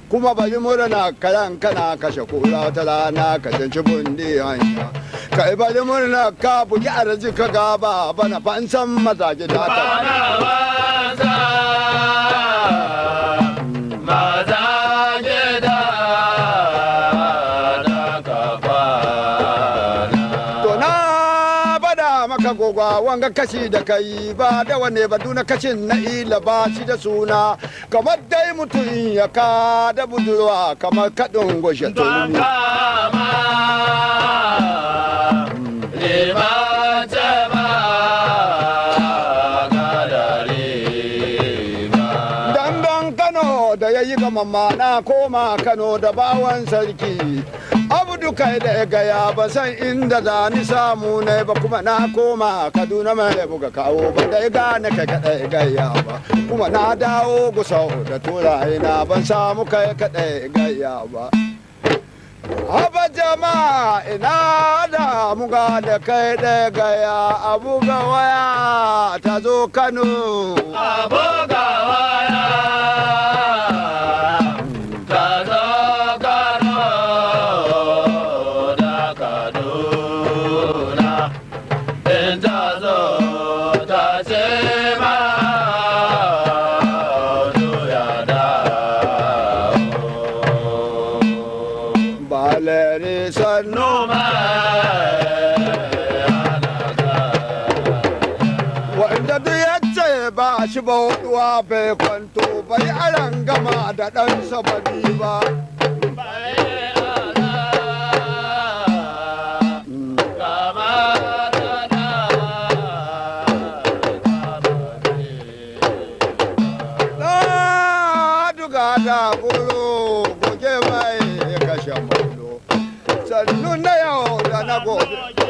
kuma bari murna kayan kana kashe kura ta rana ka tanci bundi hanya kai bari murna ka buki arzika gaba bana fansan maza gida ta gogwa wanga kashi da kai ba da wane ba duna kashin na ila ba shi da suna kamar dai mutum ya ka da budurwa kamar kaɗin goshe tuni dandan Kano da ya yi gama na koma Kano da bawan sarki abudu kai da gaya ba san inda za ni samu ne ba kuma na koma Kaduna mai buga kawo ba da gane kai kadai gaya ba kuma na dawo gusau da turaye na ban samu kai kadai gaya ba haba jama'a ina da muga da kai da gaya abu ga waya ta zo Kano abu ga waya wanda duk yace ba shi bautuwa bai kwanto bai aran gama da ɗan sababi ba da bulu goge mai kashe mulu sannu na yau da na gobe